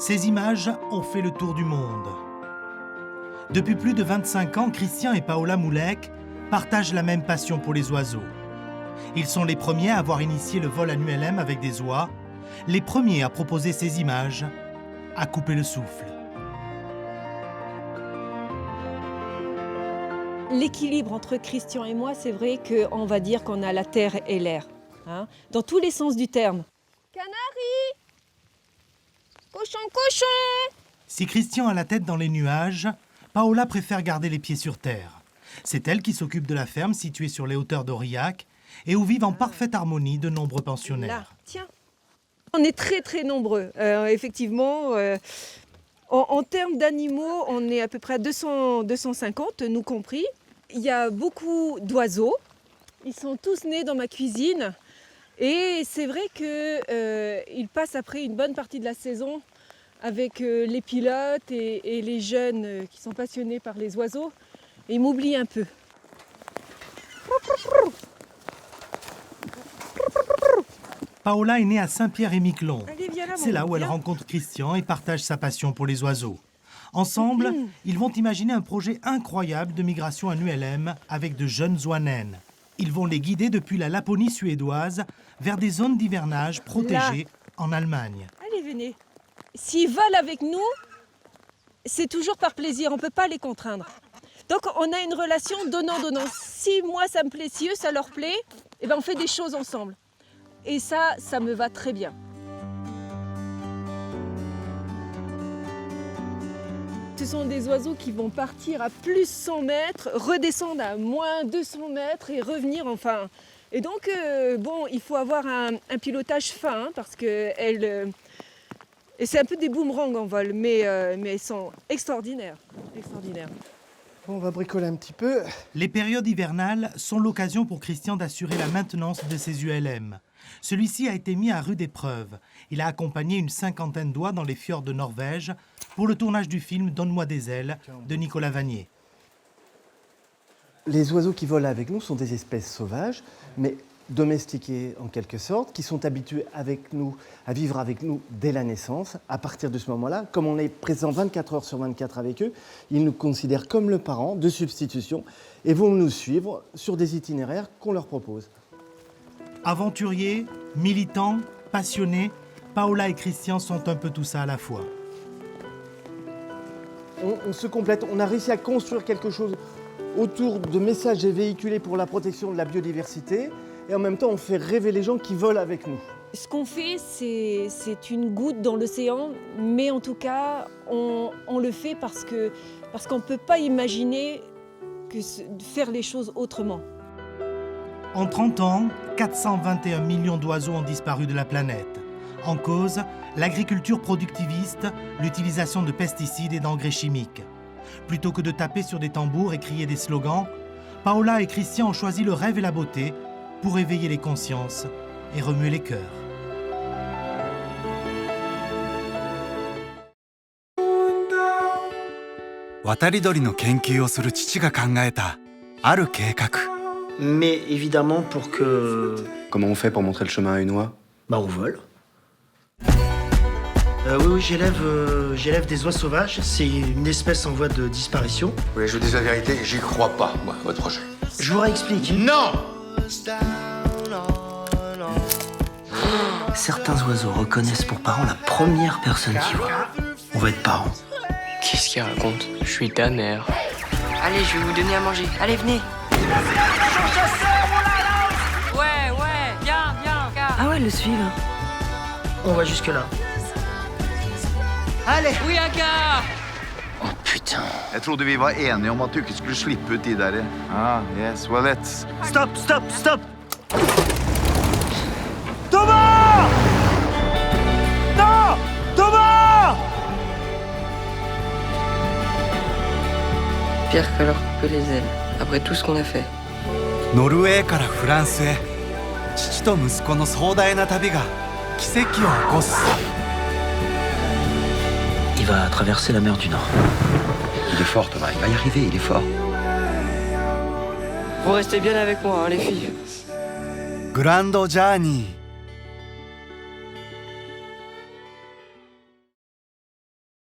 Ces images ont fait le tour du monde. Depuis plus de 25 ans, Christian et Paola Moulek partagent la même passion pour les oiseaux. Ils sont les premiers à avoir initié le vol en ULM avec des oies, les premiers à proposer ces images, à couper le souffle. L'équilibre entre Christian et moi, c'est vrai qu'on va dire qu'on a la terre et l'air, hein, dans tous les sens du terme. Canari! Cochon, cochon! Si Christian a la tête dans les nuages, Paola préfère garder les pieds sur terre. C'est elle qui s'occupe de la ferme située sur les hauteurs d'Aurillac et où vivent en parfaite harmonie de nombreux pensionnaires. Là, tiens. On est très très nombreux, effectivement. En termes d'animaux, on est à peu près à 250, nous compris. Il y a beaucoup d'oiseaux. Ils sont tous nés dans ma cuisine. Et c'est vrai qu'ils passent après une bonne partie de la saison avec les pilotes et les jeunes qui sont passionnés par les oiseaux. Et ils m'oublient un peu. Paola est née à Saint-Pierre-et-Miquelon. Allez, viens là, C'est là maman, où elle viens. rencontre Christian et partage sa passion pour les oiseaux. Ensemble, ils vont imaginer un projet incroyable de migration en ULM avec de jeunes oies naines. Ils vont les guider depuis la Laponie suédoise vers des zones d'hivernage protégées en Allemagne. Allez, venez. S'ils volent avec nous, c'est toujours par plaisir, on ne peut pas les contraindre. Donc on a une relation donnant-donnant. Si moi ça me plaît, si eux ça leur plaît, eh ben, on fait des choses ensemble. Et ça me va très bien. Ce sont des oiseaux qui vont partir à plus 100 mètres, redescendre à moins 200 mètres et revenir enfin. Et donc, bon, il faut avoir un pilotage fin, hein, parce que et c'est un peu des boomerangs en vol, mais elles sont extraordinaires. Extraordinaires. On va bricoler un petit peu. Les périodes hivernales sont l'occasion pour Christian d'assurer la maintenance de ses ULM. Celui-ci a été mis à rude épreuve. Il a accompagné une cinquantaine d'oies dans les fjords de Norvège pour le tournage du film Donne-moi des ailes de Nicolas Vanier. Les oiseaux qui volent avec nous sont des espèces sauvages, mais domestiquées en quelque sorte, qui sont habitués avec nous, à vivre avec nous dès la naissance. À partir de ce moment-là, comme on est présent 24 heures sur 24 avec eux, ils nous considèrent comme le parent de substitution et vont nous suivre sur des itinéraires qu'on leur propose. Aventuriers, militants, passionnés, Paola et Christian sont un peu tout ça à la fois. On se complète, on a réussi à construire quelque chose autour de messages et véhiculés pour la protection de la biodiversité, et en même temps on fait rêver les gens qui volent avec nous. Ce qu'on fait, c'est une goutte dans l'océan, mais en tout cas, on le fait parce qu'on ne peut pas imaginer de faire les choses autrement. En 30 ans, 421 millions d'oiseaux ont disparu de la planète. En cause, l'agriculture productiviste, l'utilisation de pesticides et d'engrais chimiques. Plutôt que de taper sur des tambours et crier des slogans, Paola et Christian ont choisi le rêve et la beauté pour éveiller les consciences et remuer les cœurs. Mais évidemment, pour que... Comment on fait pour montrer le chemin à une oie? Bah, on vole. Oui, j'élève des oies sauvages. C'est une espèce en voie de disparition. Oui, je vous dis la vérité, j'y crois pas, moi, votre projet. Je vous réexplique. Non! Certains oiseaux reconnaissent pour parent la première personne qu'ils voient. On va être parents. Qu'est-ce qu'il raconte? Je suis ta mère. Allez, je vais vous donner à manger. Allez, venez. Ouais, viens. Ah ouais, le suivre. On va jusque là. Allez! Oui, Aka! Oh putain. Jeg trodde vi var enige om at du ikke skulle slippe ut de der. Ah, yes, well, let's... Stop! Thomas! Non! Thomas! Pire que leur couper les ailes, après tout ce qu'on a fait. ノルウェーからフランスへ父と息子の壮大な旅が奇跡を起こす Il va traverser la mer du Nord. Il est fort, Thomas, il va y arriver, il est fort. Vous restez bien avec moi, hein, les filles. グランドジャーニー